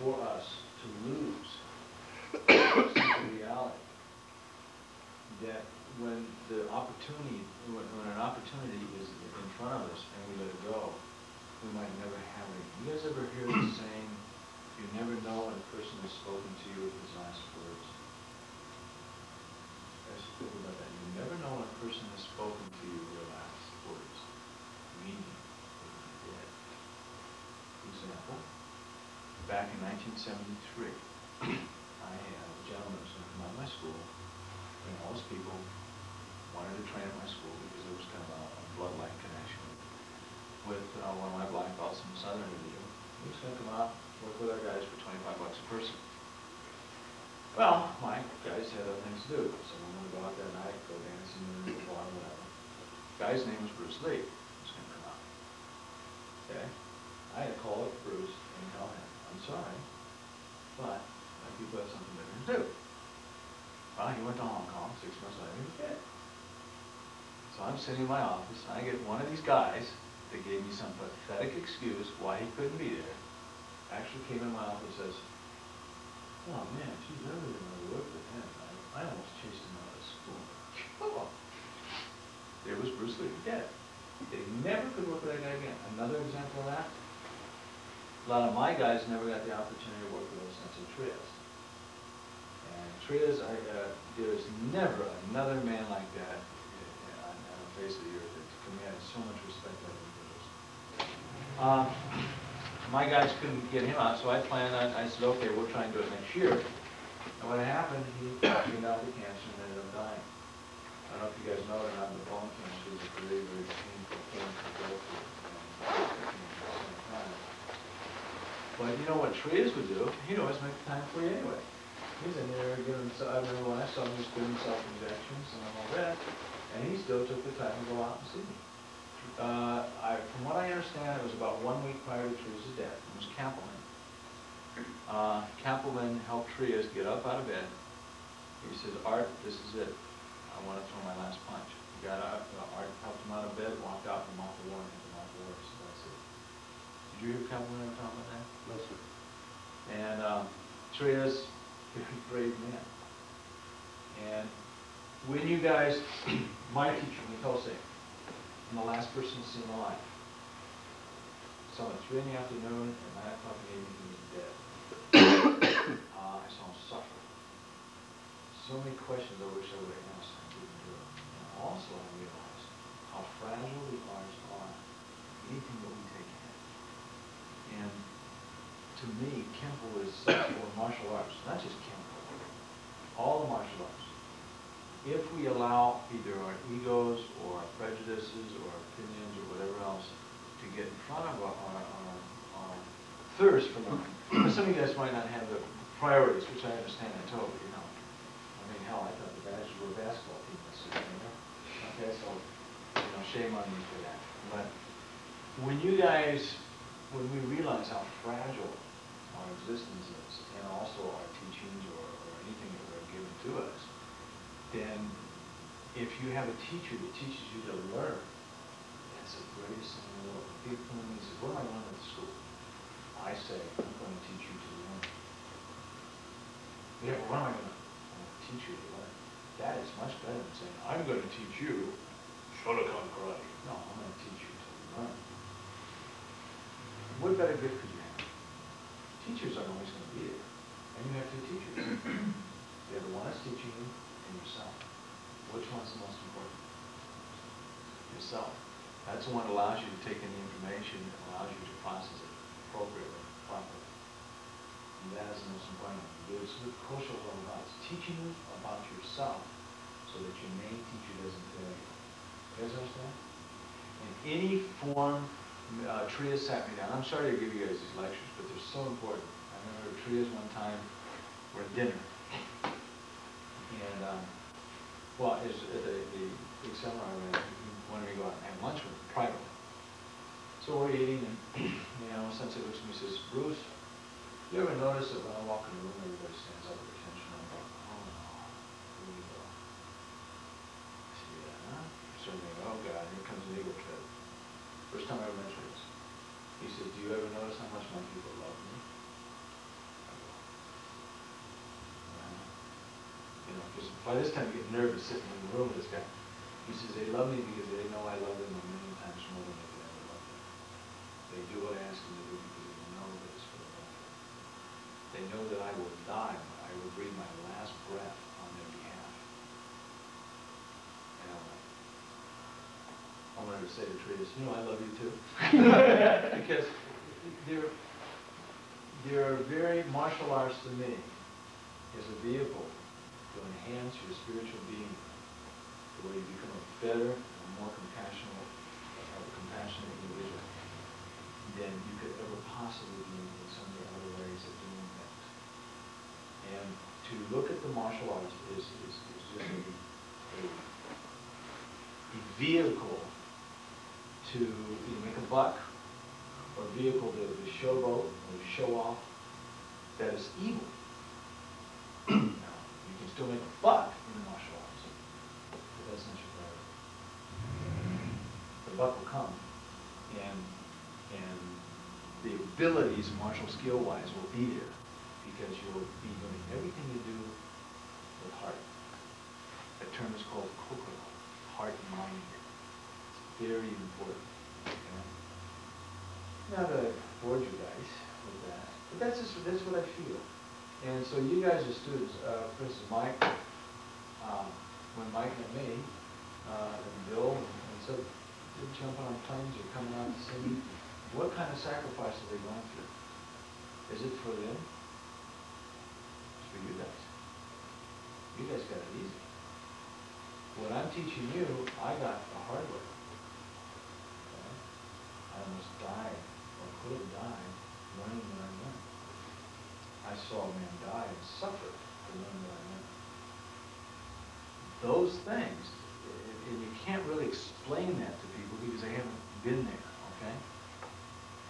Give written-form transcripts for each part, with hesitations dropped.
for us to lose the reality that when the opportunity, when an opportunity is in front of us and we let it go, we might never have it. You guys ever hear the saying, you never know when a person has spoken to you with his last words? Guys, think about that. You never know when a person has spoken to you with their last words, meaning they're dead. Example, back in 1973, I had a gentleman who was going to come out of my school, and all his people wanted to train at my school because there was kind of a bloodline connection with one of my black belts from Southern Indiana. He was going to come out, work with our guys for $25 a person. Well, my guys had other things to do, so we wanted to go out that night, go dancing, go bar, whatever. The guy's name was Bruce Lee. He was going to come out. Okay? I had to call up Bruce and tell him, I'm sorry, but my people have something better to do. Well, he went to Hong Kong, 6 months later, he was dead. So I'm sitting in my office, and I get one of these guys that gave me some pathetic excuse why he couldn't be there, actually came in my office and says, oh man, geez, I really didn't want to work with him. I almost chased him out of school. Oh. There was Bruce Lee, dead. They never could work with that guy again. Another example of that, a lot of my guys never got the opportunity to work with those sense of trios. And trios, there's never another man like that on the face of the earth that commanded so much respect like he does. My guys couldn't get him out, so I planned on, I said, okay, we'll try and do it next year. And what happened, he got with cancer and ended up dying. I don't know if you guys know it or not, but bone cancer is a very, very painful thing to go through. But you know what Trias would do? He'd always make the time for you anyway. He's in there giving himself, I remember when I saw him, he was giving himself injections and all that, and he still took the time to go out and see me. From what I understand, it was about 1 week prior to Trias' death. It was Kampelman. Kampelman helped Trias get up out of bed. He says, Art, this is it. I want to throw my last punch. He got up, Art helped him out of bed, walked out, and mopped the water, and mopped the water. So that's it. Did you hear Kampelman ever talk about that? No, sir. And Trias, very brave man. And when you guys, my teacher, Kosho, and the last person to see him alive, saw him at 3 in the afternoon and 9 o'clock in the evening, he was dead. I saw him suffer. So many questions I wish I would have asked, I didn't do it. And also I realized how fragile the arts are, anything that we take in. And to me, Kempo is, or martial arts, not just Kempo, all the martial arts. If we allow either our egos or our prejudices or our opinions or whatever else to get in front of our thirst for learning, some of you guys might not have the priorities, which I understand, I totally, you know. I mean, hell, I thought the Badgers were a basketball team this year, you know? Okay, so, you know, shame on me for that. But when you guys, when we realize how fragile our existence is, and also our teachings or anything that are given to us, then if you have a teacher that teaches you to learn, that's the greatest thing in the world. When people come to me and say, what am I learning at school? I say, I'm going to teach you to learn. Yeah, but what am I going to teach you to learn? That is much better than saying, I'm going to teach you Shotokan karate. No, I'm going to teach you to learn. What better gift could you have? Teachers aren't always going to be there. And you have two teachers. The other one is teaching you and yourself. Which one's the most important? Yourself. That's the one that allows you to take in the information and allows you to process it appropriately, properly. And that is the most important. This is what Kosho is all about. It's teaching you about yourself so that your main teacher doesn't fail you. You guys understand? In any form, Trias sat me down. I'm sorry to give you guys these lectures, but they're so important. I remember Trias one time, we're at dinner. And, well, the big seminar, he wanted me to go out and have lunch with him privately. So we're eating, and you know, Sensei looks at me and says, Bruce, you ever notice that when I walk in the room, everybody stands up at attention? I'm like, oh no, here we go. I said, yeah, certainly, oh God, here comes the ego trip. First time I ever mentioned this. He says, do you ever notice how much my people love me? by this time you get nervous sitting in the room with this guy. He says, they love me because they know I love them a million times more than they could ever love them. They do what I ask them to do because they know that it's for the benefit. They know that I will die, I will breathe my last breath on their behalf. And I wanted to say to Trish, you know, I love you too. Because they're very, martial arts to me is a vehicle to enhance your spiritual being, the way you become a better and more compassionate individual than you could ever possibly be in some of the other ways of doing things. And to look at the martial arts is just a vehicle to either make a buck or a vehicle to showboat or to show off that is evil. Now, you can still make a buck in the martial arts, but that's not your priority. The buck will come, and the abilities, martial skill-wise, will be there because you'll be doing everything you do with heart. That term is called Kosho, heart and mind. It's very important. Okay? Not to bore you guys with that, but that's what I feel. And so you guys are students. For instance, Mike, when Mike met me, and Bill, and so they're jumping on planes or coming out to see me, what kind of sacrifice are they going through? Is it for them? It's for you guys. You guys got it easy. What I'm teaching you, I got the hard way. Okay? I almost died, or could have died, learning what I learned. I saw a man die and suffer to learn what I learned. Those things, and you can't really explain that to people because they haven't been there, okay?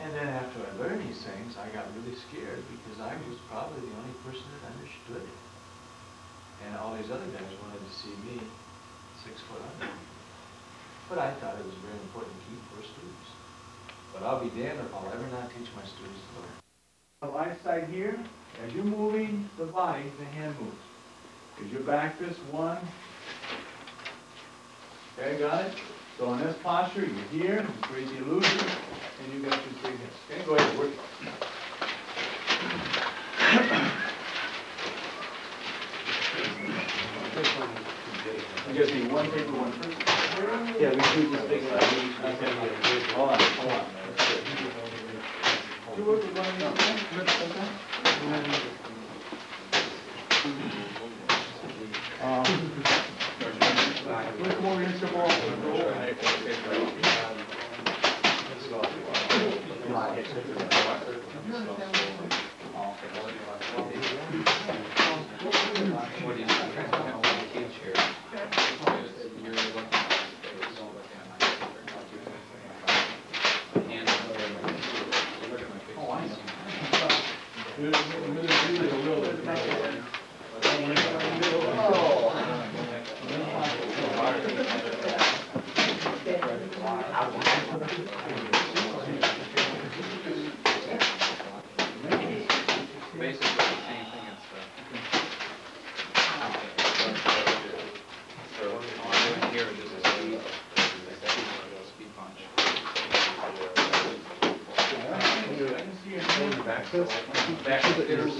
And then after I learned these things, I got really scared because I was probably the only person that understood it. And all these other guys wanted to see me 6 foot under. But I thought it was very important to keep for students. But I'll be damned if I'll ever not teach my students to learn. The line side here, as you're moving the body, the hand moves. Because your back fist, 1. Okay, got it? So in this posture, you're here, you create the illusion, and you got your 3 hands. Okay, go ahead, work it. You guys need one paper, one first? Yeah, we do this thing. Hold on. You work with one of these? Look more into ball.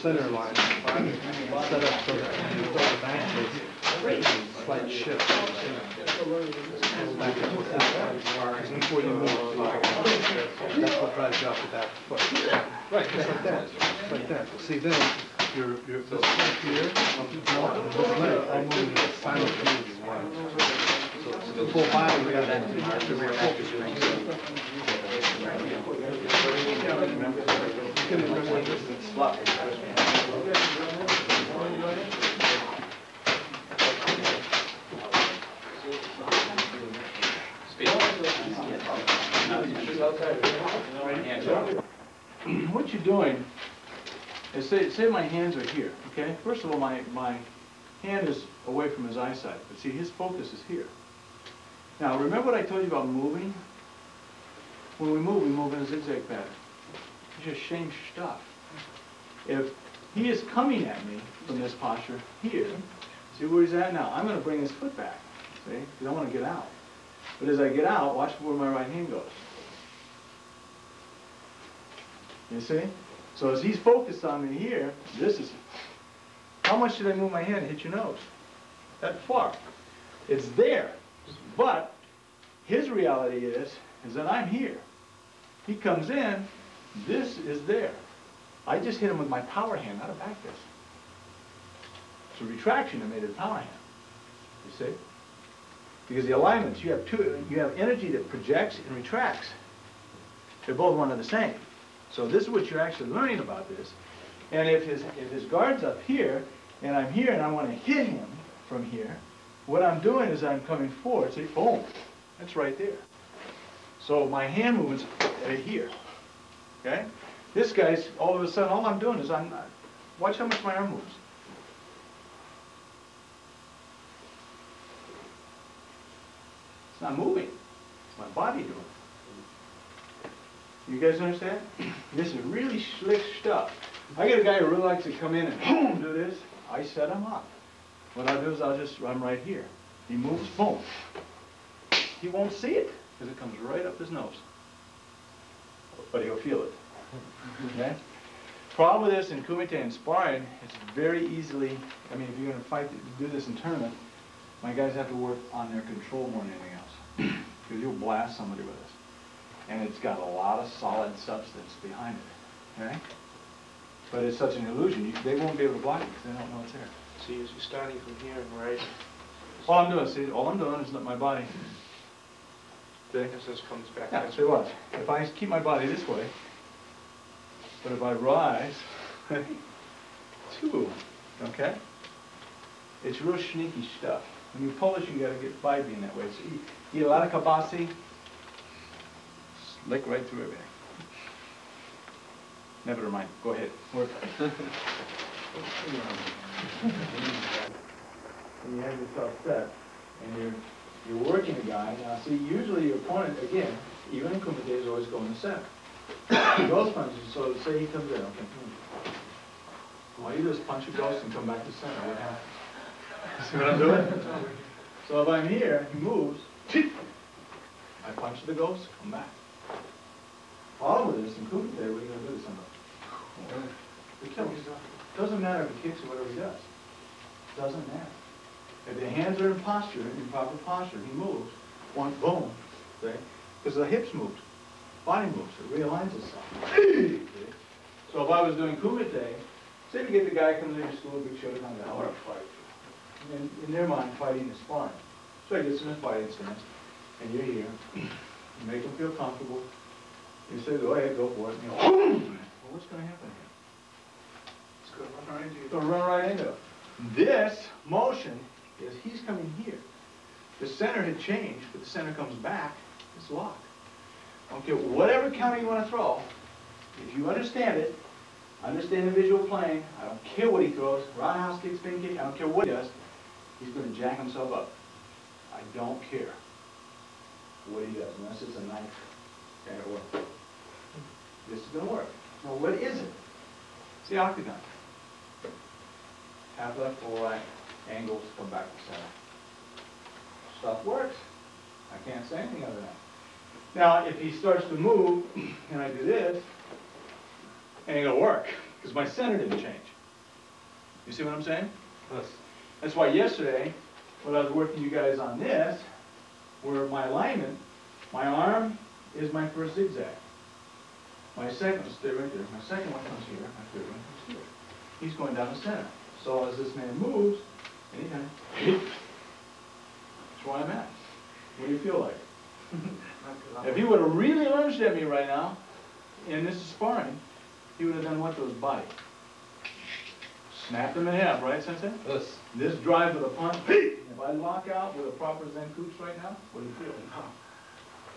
Center line, set up so that you throw the back face, slight shift. Back and forth. Before you move, that's what drives you off the back foot. Right, just like that. Just like that. See, then you're this point here, and this leg, all moving simultaneously. So the full body, we got to focus. You can remember distance. What you're doing is, say my hands are here, okay? First of all, my hand is away from his eyesight, but see, his focus is here. Now, remember what I told you about moving? When we move in a zigzag pattern. It's just shame stuff. If he is coming at me from this posture here, See where he's at now? I'm going to bring his foot back, see? Because I want to get out. But as I get out, watch where my right hand goes. You see? So as he's focused on me here, this is, how much should I move my hand to hit your nose? That far. It's there. But his reality is that I'm here. He comes in, this is there. I just hit him with my power hand, not a back fist. It's a retraction that made it a power hand. You see? Because the alignments, you have energy that projects and retracts. They're both one and the same. So this is what you're actually learning about this. And if his guard's up here, and I'm here and I want to hit him from here, what I'm doing is I'm coming forward, see, boom, that's right there. So my hand movement's right here, okay? This guy's, all of a sudden, all I'm doing is watch how much my arm moves. It's not moving, it's my body doing it. You guys understand? This is really slick stuff. I get a guy who really likes to come in and boom, do this. I set him up. What I'll do is I'm right here. He moves, boom. He won't see it because it comes right up his nose. But he'll feel it. Okay? Problem with this in Kumite and sparring, it's very easily, I mean, if you're going to fight, do this in tournament, my guys have to work on their control more than anything else. Because you'll blast somebody with this. And it's got a lot of solid substance behind it. Okay? But it's such an illusion, they won't be able to block it because they don't know it's there. So you're starting from here and right. All I'm doing is let my body. See? As this comes back. Yeah, see what? If I keep my body this way, but if I rise, two, okay? It's real sneaky stuff. When you Polish, you gotta get by being that way. So you eat a lot of kibasi, slick right through everything. Never mind. Go ahead. Work. And you have yourself set, and you're working a guy. Now, see, usually your opponent, again, even in Kumite, is always going to the center. Ghost punches. So say he comes in. Okay. All you do is punch a ghost and come back to center. What happens? See what I'm doing? So if I'm here, he moves. I punch the ghost, come back. Problem with this in Kumite, what are you going to do to somebody? It kills. Doesn't matter if he kicks or whatever he does. Doesn't matter. If the hands are in posture, in proper posture, he moves. One, boom. See? Because the hips moved. Body moves. It realigns itself. See? So if I was doing Kumite, say to get the guy comes into school, big shoulder, I want to fight. And in their mind, fighting is sparring. So he gets in a fighting stance, and you're here. You make him feel comfortable. You say, go ahead, go for it. And well, what's going to happen here? It's going to run right into you. It's going to run right into it. This motion is he's coming here. The center had changed, but the center comes back, it's locked. Okay, whatever counter you want to throw, if you understand it, understand the visual plane, I don't care what he throws, roundhouse kick, spin kick, I don't care what he does, he's going to jack himself up. I don't care what he does, unless it's a knife. Okay, it works. This is going to work. Now, what is it? It's the octagon. Half left, full right, angles, come back to center. Stuff works. I can't say anything other than that. Now, if he starts to move, and I do this, it ain't going to work, because my center didn't change. You see what I'm saying? Yes. That's why yesterday, when I was working you guys on this, where my alignment, my arm is my first zigzag. My second, stay right there, my second one comes here, my third one comes here. He's going down the center. So as this man moves, anytime, that's where I'm at. What do you feel like? If he would have really lunged at me right now, and this is sparring, he would have done what to his body? Snapped him in half, right, Sensei? Yes. This drive with a punch, if I lock out with a proper Zen Kuch right now, what do you feel?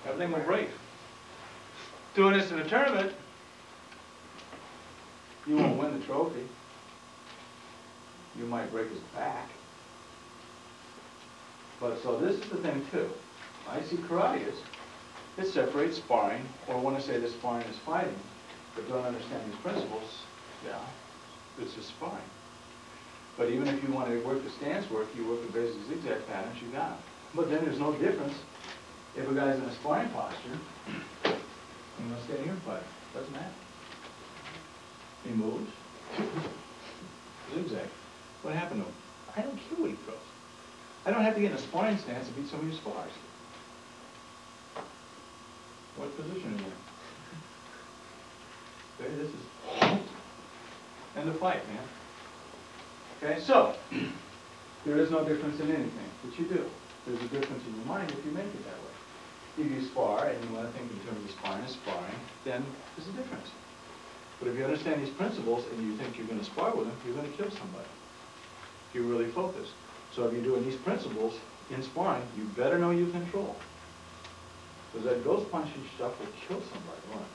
Everything will break. Doing this in a tournament, you won't win the trophy. You might break his back. But so this is the thing too. I see karate is, it separates sparring, or when I say that sparring is fighting, but don't understand these principles, yeah, this is sparring. But even if you want to work the stance work, you work the basic zigzag patterns, you got it. But then there's no difference if a guy's in a sparring posture, and let's get here fight. Doesn't matter. He moves. Zigzag. What happened to him? I don't care what he throws. I don't have to get in a sparring stance to beat somebody who spars. What position are you in? Okay, this is end of fight, man. Okay, so there is no difference in anything that you do. There's a difference in your mind if you make it that way. If you spar and you want to think in terms of sparring, then there's a difference. But if you understand these principles and you think you're going to spar with them, you're going to kill somebody. If you're really focused. So if you're doing these principles in sparring, you better know you control. Because that ghost punching stuff will kill somebody, won't it?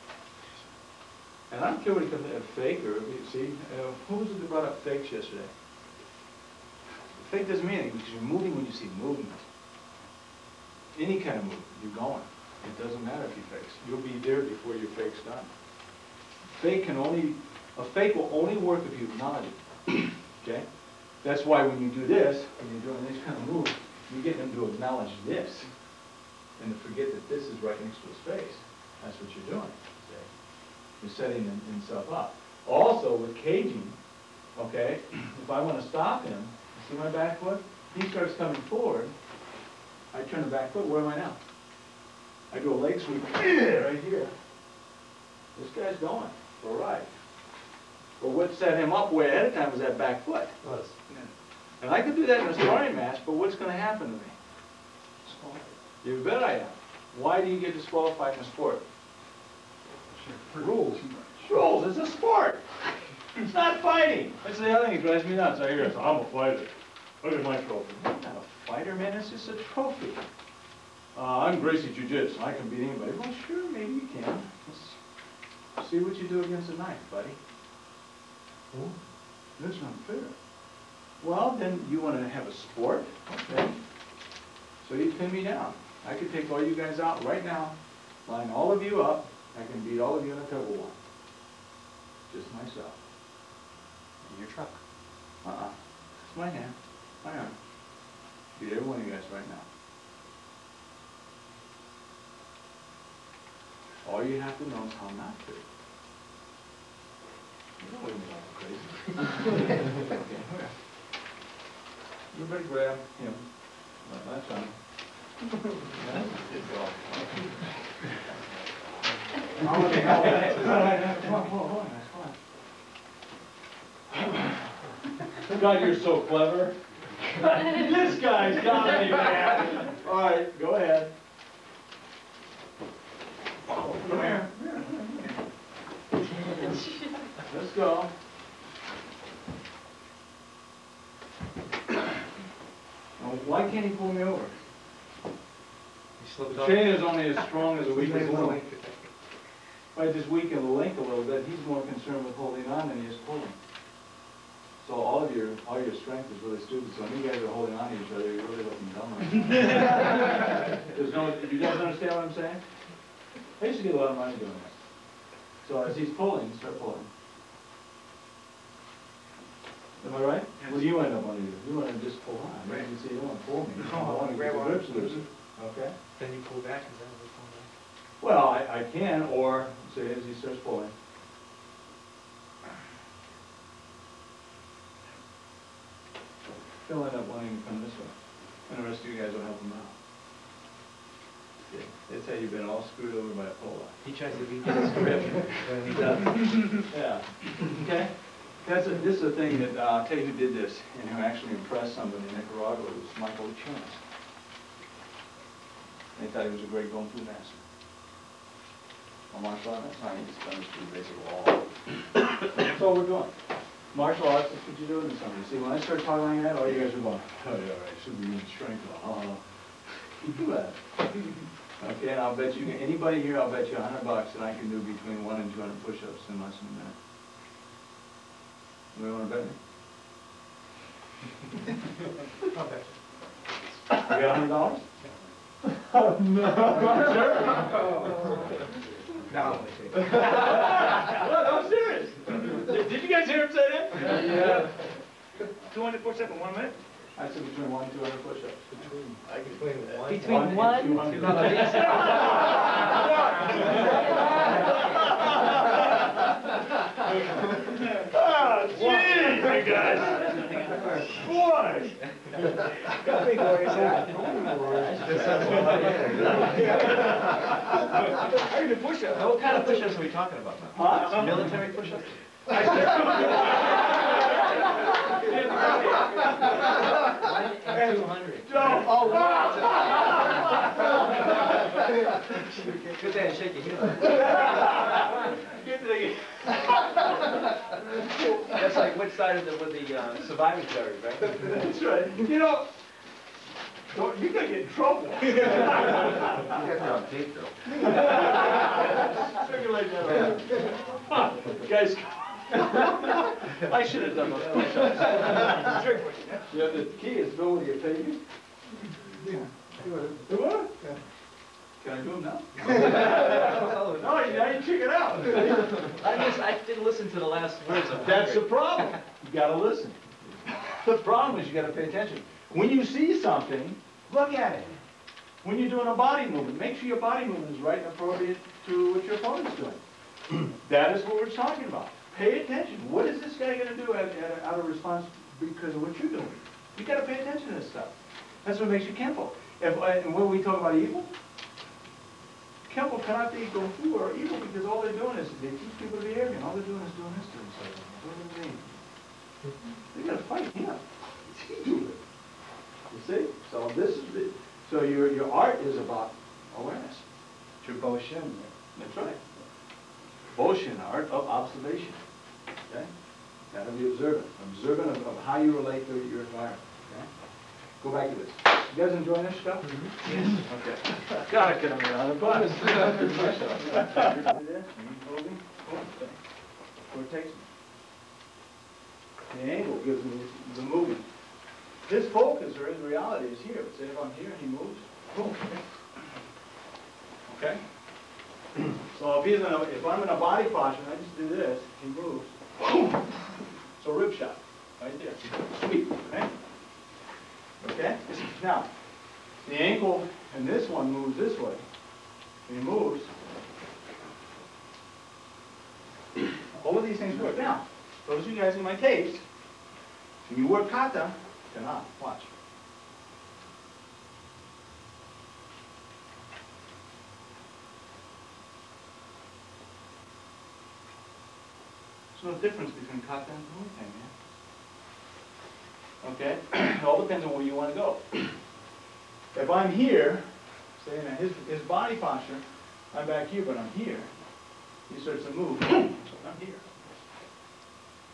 And I don't care what it comes to, fake or, see, who was it that brought up fakes yesterday? Fake doesn't mean anything because you're moving when you see movement. Any kind of movement, you're going. It doesn't matter if you fakes. You'll be there before your fake's done. A fake will only work if you acknowledge it. Okay? That's why when you do this, when you're doing this kind of move, you get them to acknowledge this and to forget that this is right next to his face. That's what you're doing. Okay? You're setting himself up. Also, with caging, okay, if I want to stop him, see my back foot? He starts coming forward. I turn the back foot. Where am I now? I do a leg sweep right here. This guy's going for a ride. But what set him up way ahead of time was that back foot. And I could do that in a sparring match, but what's going to happen to me? You bet I am. Why do you get disqualified in a sport? Rules. Rules. It's a sport. It's not fighting. That's the other thing that drives me nuts. I hear it. I'm a fighter. Look at my trophy. I'm not a fighter, man. It's just a trophy. I'm Gracie Jiu-Jitsu. I can beat anybody. Well, sure, maybe you can. Let's see what you do against a knife, buddy. Oh, that's not fair. Well, then you want to have a sport? Okay. So you pin me down. I could take all you guys out right now, line all of you up. I can beat all of you in a tug of war. Just myself. In your truck. It's my hand. My arm. Beat every one of you guys right now. All you have to know is how not to. You don't leave me all crazy. Okay. Everybody grab him. That's fine. God, you're so clever. This guy's got me, man. All right, go ahead. Come here. Let's go. Now, why can't he pull me over? The chain is only as strong as the weakest link. If I just weaken the link a little bit, he's more concerned with holding on than he is pulling. So all your strength is really stupid. So when you guys are holding on to each other, you're really looking dumb right now. You guys understand what I'm saying? I used to get a lot of money doing this. So as he's pulling, start pulling. Am I right? Yes. Well, you end up wanting to do. You want to just pull on. Right. You see, you don't want to pull me. I want to grab the grips loose. Okay? Then you pull back, is that what you're pulling back? Well, I can, or say as he starts pulling. He'll end up wanting to come this way. And the rest of you guys will help him out. Yeah. They tell you've been all screwed over by a pole. He tries to beat his grip. He doesn't. Yeah. Okay? This is a thing that, I'll tell you who did this, and who actually impressed somebody in Nicaragua, was Michael Chance. They thought he was a great Kung Fu master. Well, martial art, that's not, he just understood basic law. That's all we're doing. Martial arts, that's what you're doing to somebody. See, when I start talking like that, all you guys are going, oh, yeah, right, should be in strength. You do that. Okay, and I'll bet you, anybody here, I'll bet you $100 that I can do between 1 and 200 push-ups in less than a minute. Anybody want to bet me? I'll bet You got $100? Oh, no. No. No, I'm serious. Did you guys hear him say that? Yeah. 200 push-ups in 1 minute? I said between 1 and 200 push-ups. Between one and 200 push-ups. Ah, jeez, you guys. Boy. Got me going. I need a push-up. Now, what kind of push-ups are we talking about now? Huh? Military push-ups? and 200. Oh, wow. Good day and shake your heel. That's like which side of the surviving carry, right? That's right. You know, you're gonna get in trouble. You got that on tape, though. Circulate that around. Guys, I should have done those push-ups. Yeah, the key is know when you pay me. Do what? Can I do them now? No, you check it out. I didn't listen to the last words of That's the problem. You gotta listen. The problem is you gotta pay attention. When you see something, look at it. When you're doing a body movement, make sure your body movement is right and appropriate to what your opponent's doing. That is what we're talking about. Pay attention. What is this guy gonna do out of response because of what you're doing? You gotta pay attention to this stuff. That's what makes you Kempo. And when we talk about evil, Kempo cannot be Gofu or evil because all they're doing is they teach people to be arrogant. All they're doing is doing this to themselves. What do they mean? They gotta fight him. What's he doing? You see? So this is the, so your art is about awareness. Triboshin. That's right. Boshin, art of observation. Okay? Gotta be observant. Observant of how you relate to your environment. Okay? Go back to this. You guys enjoying this stuff? Yes. Okay. Gotta get them on the bus. Where it takes me. The angle gives me the movement. This focus, or in reality, is here. But say if I'm here and he moves, boom. Okay? So if I'm in a body posture and I just do this, he moves, boom. So rib shot, right there. Sweep, okay? Okay? Now, the ankle in this one moves this way. He moves. All of these things work. Now, those of you guys in my tapes, when you work kata, cannot. Watch. There's no difference between kata and Muay Thai, man. Okay? It all depends on where you want to go. If I'm here, say in his body posture, I'm back here, but I'm here. He starts to move. I'm here.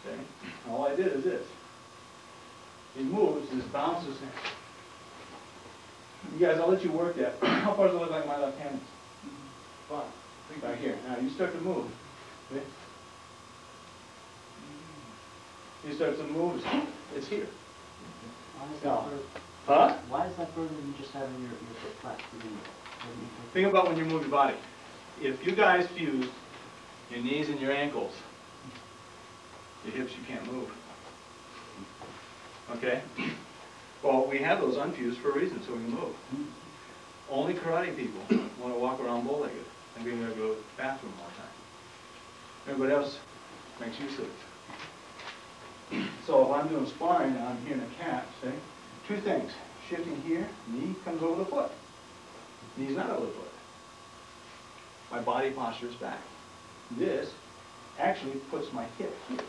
Okay? All I did is this. He moves, this bounces. You guys, I'll let you work that. How far does it look like my left hand is? Fine. Back here. Now you start to move. Okay? He starts to move. It's here. Now, huh? Why is that further than just having your foot flat? Think about when you move your body. If you guys fuse your knees and your ankles, your hips you can't move. Okay? Well, we have those unfused for a reason, so we can move. Only karate people want to walk around bow-legged and being able to go to the bathroom all the time. Everybody else makes use of it. So if I'm doing sparring and I'm here in a cat, say, two things. Shifting here, knee comes over the foot. Knee's not over the foot. My body posture is back. This actually puts my hip here.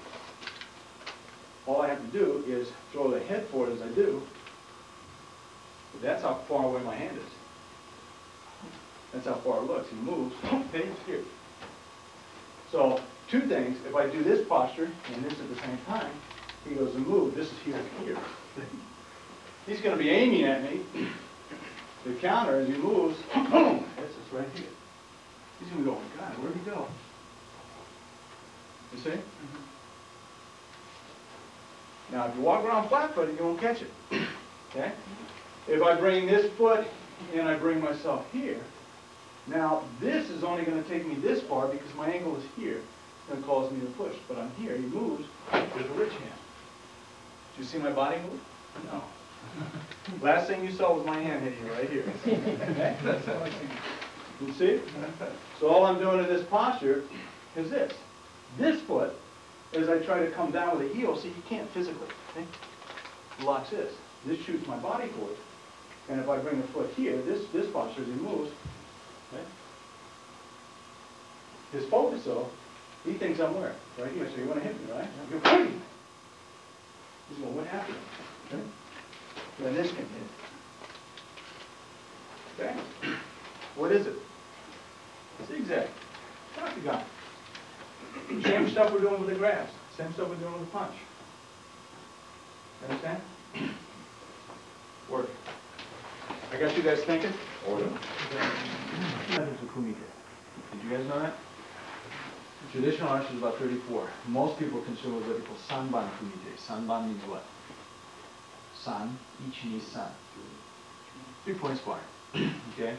All I have to do is throw the head forward as I do. But that's how far away my hand is. That's how far it looks. He moves, hey, it's here. So, two things. If I do this posture and this at the same time, he goes to move. This is here and here. He's going to be aiming at me. The counter, as he moves, boom, this is right here. He's going to go, oh my God, where'd he go? You see? Mm-hmm. Now, if you walk around flat-footed, you won't catch it. Okay? If I bring this foot and I bring myself here, now this is only going to take me this far because my ankle is here. It's going to cause me to push. But I'm here. He moves. There's a rich hand. Did you see my body move? No. Last thing you saw was my hand hitting you right here. That's all I see. You see? So all I'm doing in this posture is this. This foot, as I try to come down with the heel, see, you can't physically, okay? Locks this. This shoots my body forward. And if I bring the foot here, this posture as he moves, okay? His focus, though, he thinks I'm where? Right here. So you want to hit me, right? You're pointing. He's going, what happened? Okay? Then this can hit. Okay? What is it? Zigzag. Octagon. Same stuff we're doing with the grabs. Same stuff we're doing with the punch. Understand? Work. I got you guys thinking? Order. Methods of kumite. Did you guys know that? Traditional arch is about 34. Most people consider what they call sanban kumite. Sanban means what? San, ichi, san. 3-point sparring. Okay?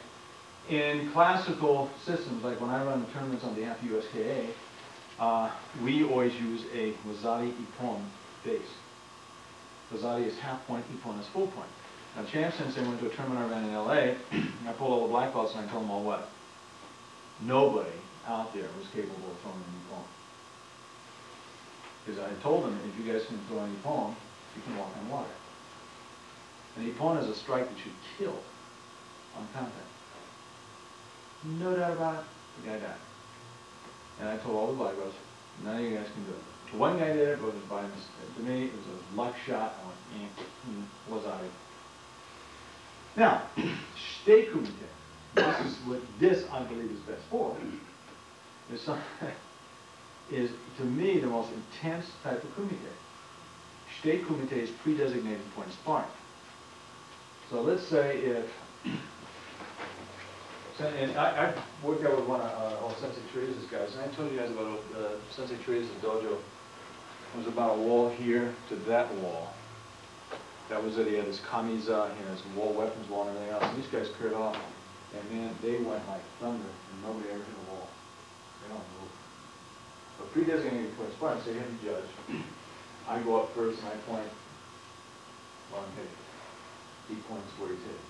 In classical systems, like when I run tournaments on behalf of USKA, we always use a wazari ippon base. Wazari is half point, ippon is full point. Now, Champ Sensei went to a tournament I ran in LA, and I pulled all the black belts and I told them all what? Nobody out there was capable of throwing an ippon. Because I told them, if you guys can throw an ippon, you can walk on water. An ippon is a strike that should kill on contact. No doubt about it, the guy died. And I told all the black belts, none of you guys can do it. One guy did it, but it was by mistake. To me, it was a luck shot. I went, was I? Now, shite kumite. This is what this, I believe, is best for. Is to me, the most intense type of kumite. Shite kumite is pre-designated point sparring. So let's say if, and I worked out with one of Sensei Teresa's guys, and I told you guys about Sensei Teresa's dojo. It was about a wall here to that wall. That was it. He had his kamiza, he had his wall weapons wall and everything else. And these guys cleared off, and then they went like thunder, and nobody ever hit a wall. They don't move. But pre-designated point sparring, so you have to judge. I go up first and I point, well, I'm hitting. He points where he's hitting,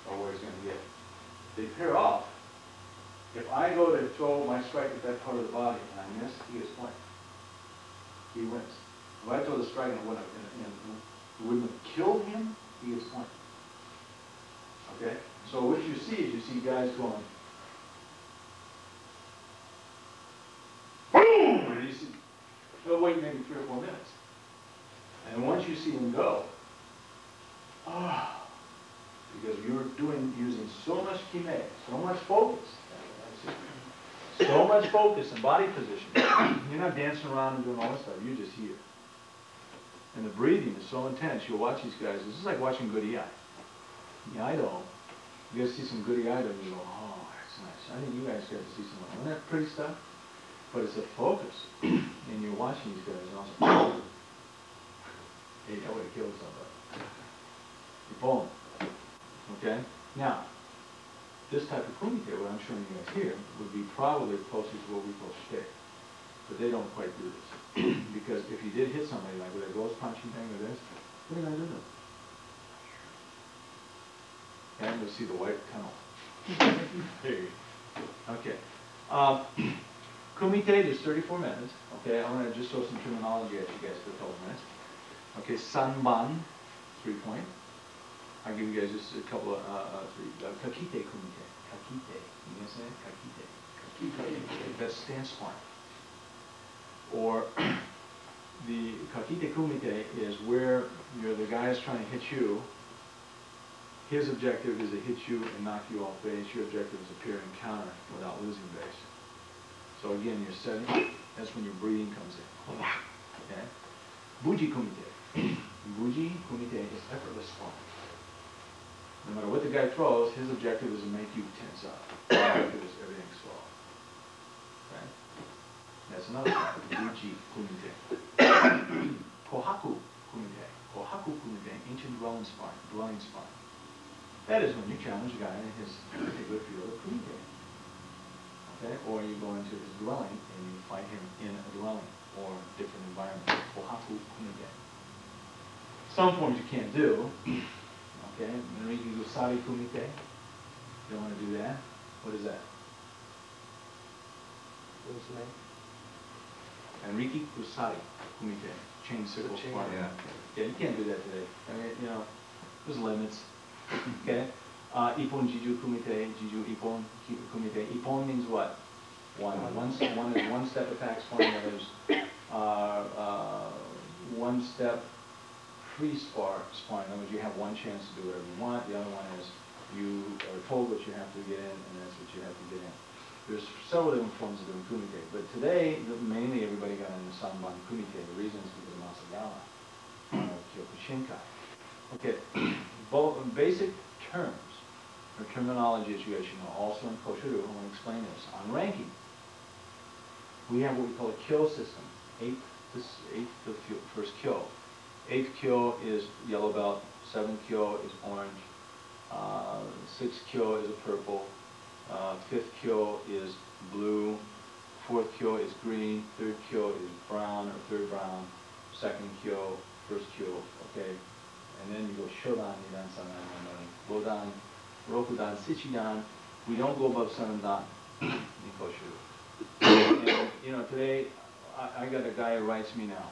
or where he's going to get. They pair off. If I go to throw my strike at that part of the body and I miss, he gets point. He wins. If I throw the strike and it wouldn't have killed him, he gets point. Okay? So what you see is you see guys going, boom! And you see, they'll wait maybe 3 or 4 minutes. And once you see them go, because you're using so much kime, so much focus, so much focus and body position. You're not dancing around and doing all this stuff. You're just here. And the breathing is so intense. You'll watch these guys. This is like watching good iai. Iaido. You guys see some good iaido and you go, oh, that's nice. I think you guys got to see some of that pretty stuff. But it's a focus. And you're watching these guys and also, hey, that would have killed somebody. You pull them. Okay? Now, this type of kumite, what I'm showing you guys here, would be probably closer to what we call shite. But they don't quite do this. Because if you did hit somebody like with a ghost punching thing or this, what are you going to do to them? And you'll see the white tunnel. There you go. Okay. Kumite, there's 34 methods. Okay, I'm going to just throw some terminology at you guys for a couple minutes. Okay, sanban, 3-point. I'll give you guys just a couple of, kakite kumite. Kakite. You guys say it? Kakite. Kakite. That's stance sparring. Or the kakite kumite is where the guy is trying to hit you. His objective is to hit you and knock you off base. Your objective is to appear and counter without losing base. So again, you're setting. That's when your breathing comes in. Okay? Buji kumite. Buji kumite is effortless sparring. No matter what the guy throws, his objective is to make you tense up. His objective is everything slow. Okay? That's another one. Buji kumite. Kohaku kumite. Kohaku kumite, ancient dwelling sparring. That is when you challenge a guy in his particular field of kumite. Okay? Or you go into his dwelling and you fight him in a dwelling or different environment. Kohaku kumite. Some forms you can't do. Okay, Enrique Gusari Kumite. You don't want to do that. What is that? What's the name? Enrique Gusari Kumite. Chain circle Chain, sparring. yeah. Yeah, you can't do that today. I mean, you know, there's limits. Okay? Ippon Jiju Kumite, Jiju Ippon Kumite. Ippon means what? One. One is one step attack sparring, the other is one step free sparring. In other words, you have one chance to do whatever you want. The other one is you are told what you have to get in, and that's what you have to get in. There's several different forms of doing kumite, but today, mainly everybody got into Sanban kumite. The reason is because of Masayama, Kyokushinkai. Okay, both basic terms or terminology, as you guys should know, also in Kosho, I want to explain this. On ranking, we have what we call a kyo system. Eighth the first kyo. 8th kyo is yellow belt, 7th kyo is orange, 6th kyo is a purple, 5th kyo is blue, 4th kyo is green, 3rd kyo is brown or 3rd brown, 2nd kyo, 1st kyo, okay? And then you go Shodan, Nidan, Sanan, Nanan, Godan, Rokudan, Shichidan. We don't go above 7 dan in Kosho. And, you know, today, I got a guy who writes me now.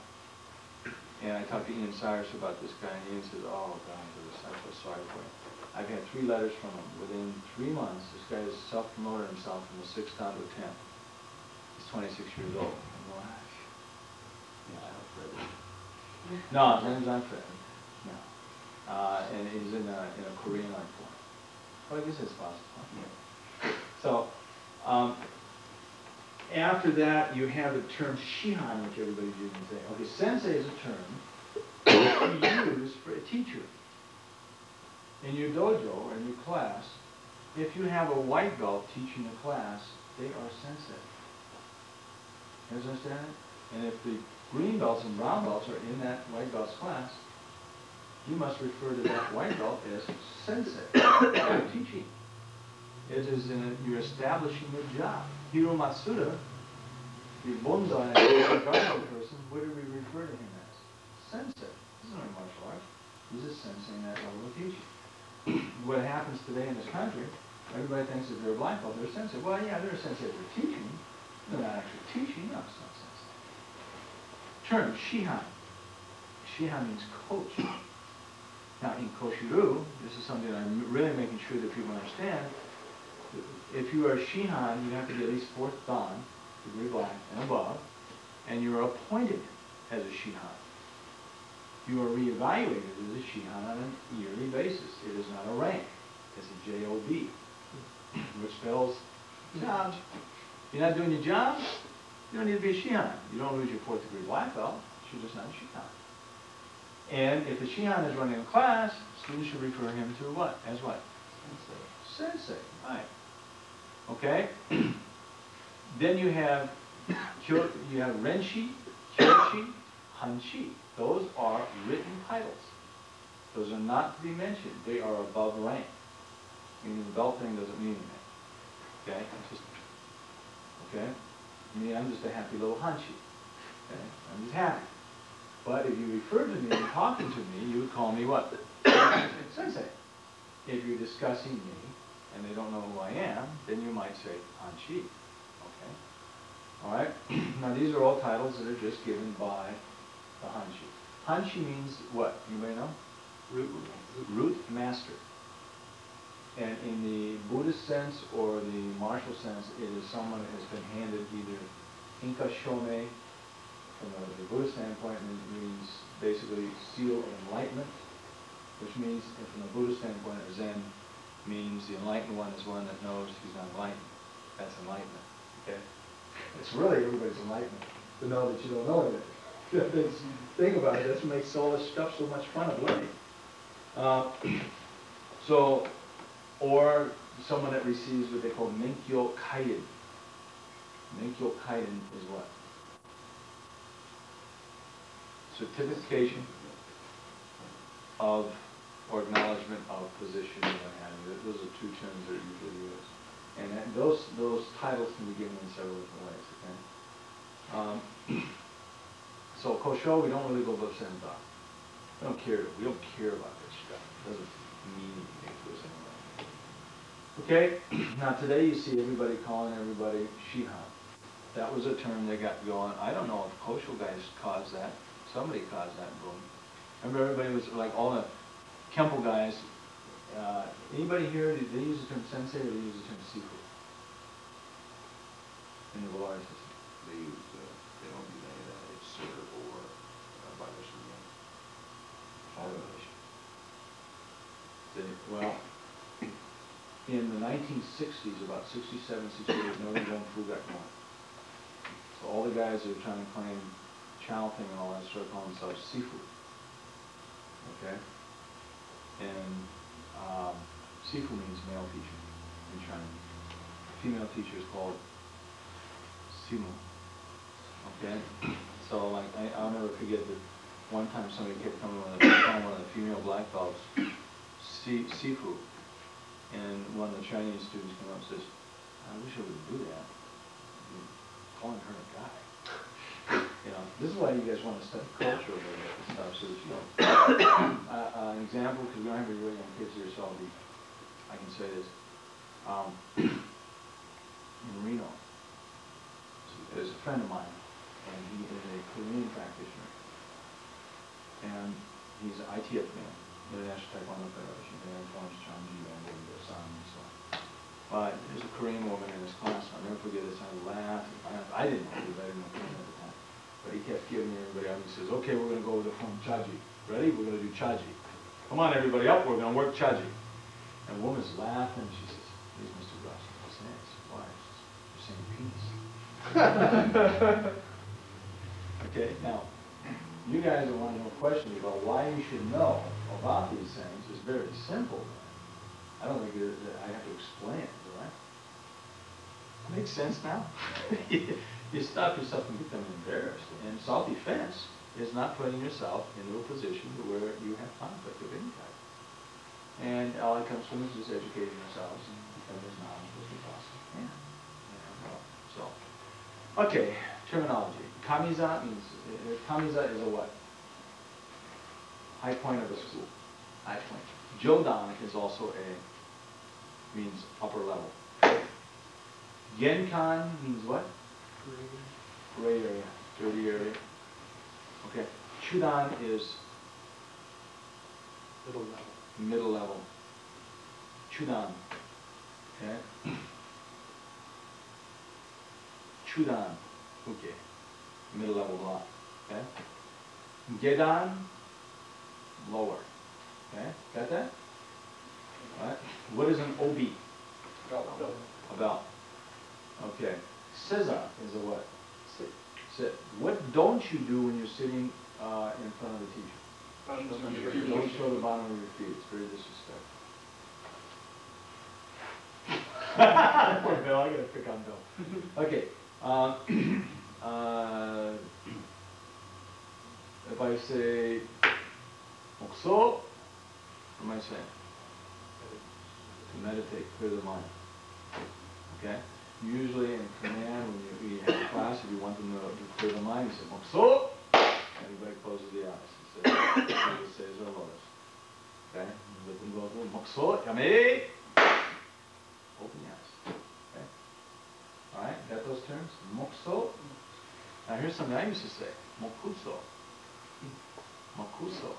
And I talked to Ian Cyrus about this guy, and Ian says, oh, God, I feel sorry for him. I've had 3 letters from him. Within 3 months, this guy has self-promoted himself from a 6th down to a 10th. He's 26 years old. I'm going, yeah, I don't Fred. No, his name's not Fred. No. And he's in a Korean art form. Well, I guess it's possible. Yeah. So, after that, you have the term shihan, which everybody's using today. Okay, sensei is a term you use for a teacher. In your dojo or in your class, if you have a white belt teaching a class, they are sensei. You guys understand it? And if the green belts and brown belts are in that white belt's class, you must refer to that white belt as sensei. You're teaching. It is you're establishing your job. Hiro Matsuda, the bonsai garden person, what do we refer to him as? Sensei. This is not a martial art. He's a sensei in that level of teaching. What happens today in this country, everybody thinks that they're a blind belt, they're a sensei. Well, yeah, they're a sensei for teaching. They're not actually teaching. No, it's not sensei. Term, shihan. Shihan means coach. Now, in Koshiru, this is something I'm really making sure that people understand. If you are a shihan, you have to be at least 4th dan, degree black, and above, and you're appointed as a shihan. You are reevaluated as a shihan on a yearly basis. It is not a rank. It's a JOB, which spells job. You're not doing your job, you don't need to be a shihan. You don't lose your 4th degree black belt, you're just not a shihan. And if the shihan is running a class, students should refer him to what? As what? Sensei. Sensei, right. Okay? Then you have Renshi, Kyoshi, Hanshi. Those are written titles. Those are not to be mentioned. They are above rank. Meaning the belt thing doesn't mean anything. Okay? Okay? I mean, I'm just a happy little Hanshi. Okay? I'm just happy. But if you refer to me and talking to me, you would call me what? Sensei. If you're discussing me and they don't know who I am, then you might say Hanshi. Okay? All right? Now these are all titles that are just given by the Hanshi. Hanshi means what? Anybody know? Root master. And in the Buddhist sense or the martial sense, it is someone that has been handed either Inka Shomei, from the Buddhist standpoint, it means basically seal of enlightenment, which means, from the Buddhist standpoint, Zen means the enlightened one is one that knows he's not enlightened. That's enlightenment. Okay? It's really everybody's enlightenment to know that you don't know anything. Think about it. That's what makes all this stuff so much fun of learning. Or someone that receives what they call Menkyo Kaiden. Menkyo Kaiden is what? Certification of or acknowledgement of position and what have you. Those are 2 terms that are usually used. And those titles can be given in several different ways, okay? So Kosho, we don't really go above 7 dan. We don't care about this stuff. It doesn't mean anything to us anyway. Okay, now today you see everybody calling everybody Shihan. That was a term they got going. I don't know if Kosho guys caused that. Somebody caused that boom. Remember everybody was like all the Kempo guys. Anybody here, did they use the term sensei or did they use the term sifu? In the Valari system. They use, they don't use any of that, it's sir or violation again. Well, in the 1960s, about 67, 68, Northern Kung Fu got going. So all the guys that are trying to claim Chow thing and all that started calling themselves Sifu. Okay? And Sifu means male teacher in China. Female teacher is called Simu. Okay? So like, I'll never forget that one time somebody kept coming with one of the female black belts, Sifu. And one of the Chinese students came up and says, I wish I would do that. Calling her a guy. You know, this is why you guys want to study culture a little bit and stuff, so that you know. An example, because we don't have any really young kids here, so I can say this. In Reno, there's a friend of mine, and he is a Korean practitioner. And he's an ITF man, International Taekwondo Federation, and forms Chanji, Bamboo, San, and so on. But there's a Korean woman in his class, I'll never forget this, I laughed. I didn't know because I didn't know Korean at the time. But he kept giving everybody up. He says, okay, we're going to go with the form Chaji. Ready? We're going to do Chaji. Come on, everybody up. We're going to work Chaji. And the woman's laughing. She says, please, Mr. Russ, what's next? Why? You're saying penis. Okay, now, you guys are wanting to know questions about why you should know about these things. It's very simple. I don't think I have to explain it, do I? Makes sense now? You stop yourself from becoming embarrassed. And self-defense is not putting yourself into a position where you have conflict of any type. And all that comes from is just educating yourselves and becoming as knowledgeable as you possibly can. So, okay, terminology. Kamiza means, Kamiza is a what? High point of a school. High point. Jodan is also means upper level. Genkan means what? Gray area, dirty area. Okay. Chudan is middle level. Chudan. Okay. Chudan. Okay. Middle level block. Okay. Gedan, lower. Okay. Got that? All right. What is an OB? A belt. Okay. Seiza is a what? Sit. What don't you do when you're sitting in front of the teacher? Don't show the bottom of your feet. It's very disrespectful. Poor Bill, I gotta pick on Bill. Okay. If I say Mokso, what am I saying? To meditate, clear the mind. Okay? Usually in command, when you have a class, if you want them to clear the mind, you say Mokso. Everybody closes the eyes. It says or lotus. Okay? Let them go through Mokso, Yame. Open the eyes. Okay? Alright, got those terms? Mokso. Now here's something I used to say. Mokuso. Mokuso.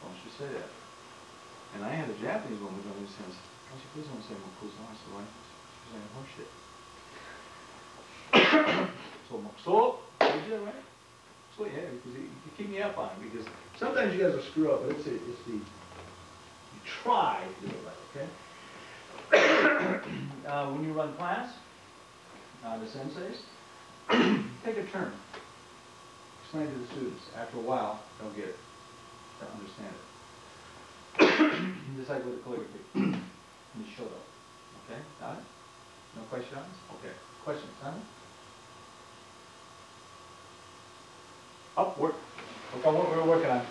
Don't you say that. And I had a Japanese woman who says, don't you please don't say Mokuso. I said, why? She's saying horse shit. So Mokso. Did you do that right? So yeah, because you keep me up on it, because sometimes you guys will screw up, but it's the, you try to do it right, okay? When you run class, the senseis, take a turn. Explain to the students. After a while, they'll get it. They'll understand it. Just like with the calligraphy. Nishodo. Okay? Got it? No questions? Okay. Questions, Simon? Up, work. Look on what we're working on.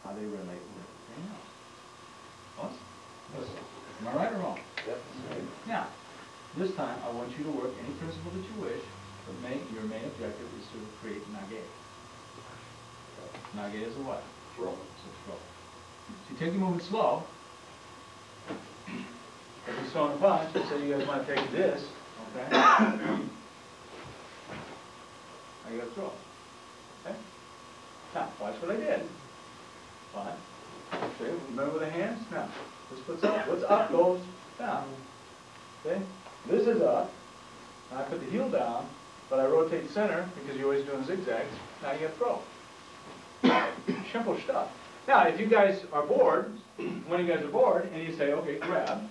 How they relate with everything else. What? Am I right or wrong? Yep. Now, This time, I want you to work any principle that you wish, but your main objective is to create nage. Nage is a what? Throw. It's a throw. So you take the movement slow. If you're throwing a punch, let's say you guys want to take this, okay? Now you got to throw. Okay? Now, watch what I did. Fine. Okay, remember the hands? Now, this puts up. What's up goes down. Okay? This is up. Now I put the heel down, but I rotate center because you're always doing zigzags. Now you got to throw. Simple stuff. Now, if you guys are bored, when you guys are bored, and you say, okay, grab,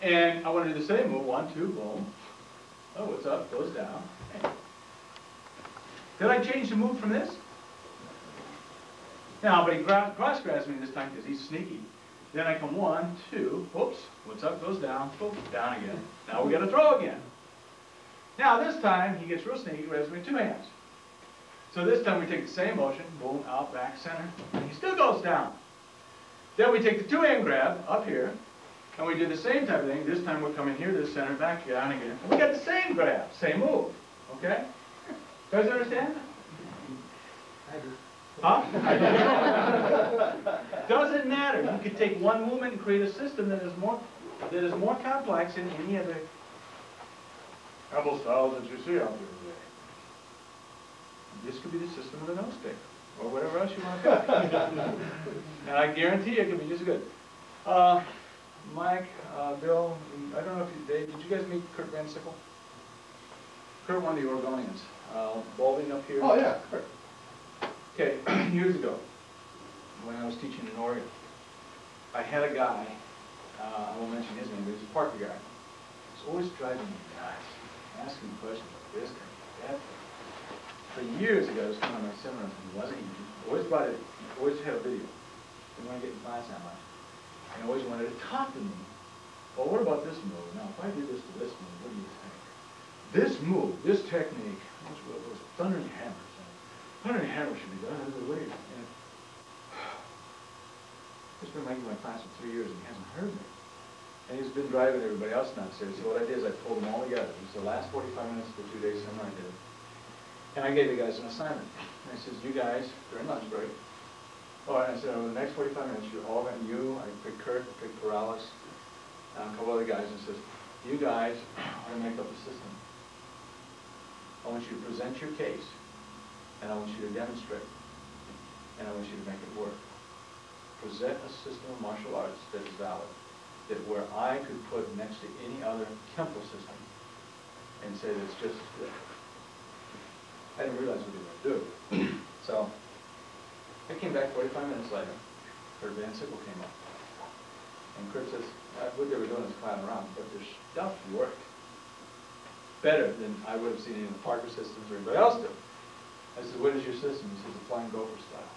and I want to do the same move, 1, 2, boom. Oh, what's up? Goes down. Hey. Did I change the move from this? Now, but he cross grabs me this time because he's sneaky. Then I come 1, 2, whoops, what's up? Goes down, boom, down again. Now we got to throw again. Now this time he gets real sneaky, grabs me with 2 hands. So this time we take the same motion, boom, out, back, center, and he still goes down. Then we take the 2-hand grab up here, and we do the same type of thing. This time we're coming here to the center, back, down again. And we got the same grab, same move, okay? You guys understand? I do. Huh? Doesn't matter. You could take one movement and create a system that is more complex than any other elbow styles that you see out there today. This could be the system of the nose pick, or whatever else you want to pick. And I guarantee you it can be just good. Mike, Bill, I don't know if you, Dave, did you guys meet Kurt Van Sickle? Kurt, one of the Oregonians, balding up here. Oh, yeah, Kurt. Okay, years ago, when I was teaching in Oregon, I had a guy, I won't mention his name, but he was a Parker guy. He was always driving me nuts, asking me questions like this thing, that thing. For years ago, I was coming to my seminars, and he wasn't, he always brought it, he always had a video. Didn't want to get in class that much. And always wanted to talk to me. Well, what about this move? Now, if I did this to this move, what do you think? This move, this technique, those thundering hammers. Thundering hammer should be done the way. He's been making my class for 3 years and he hasn't heard me. And he's been driving everybody else downstairs. So what I did is I pulled them all together. It was the last 45 minutes of the 2-day seminar I did. And I gave the guys an assignment. And I said, you guys, during lunch break, and I said, over the next 45 minutes, you're all going to, I picked Kurt, I picked Corrales, and a couple other guys, and says, you guys are going to make up a system. I want you to present your case, and I want you to demonstrate, and I want you to make it work. Present a system of martial arts that is valid, that where I could put next to any other Kempo system and say that's just as good. I didn't realize what they were going to do. So I came back 45 minutes later. Kurt Van Sickle came up. And Kurt says, what they were doing is clowning around, but their stuff worked better than I would have seen any of the Parker systems or anybody else do. I said, what is your system? He says, the flying gopher style.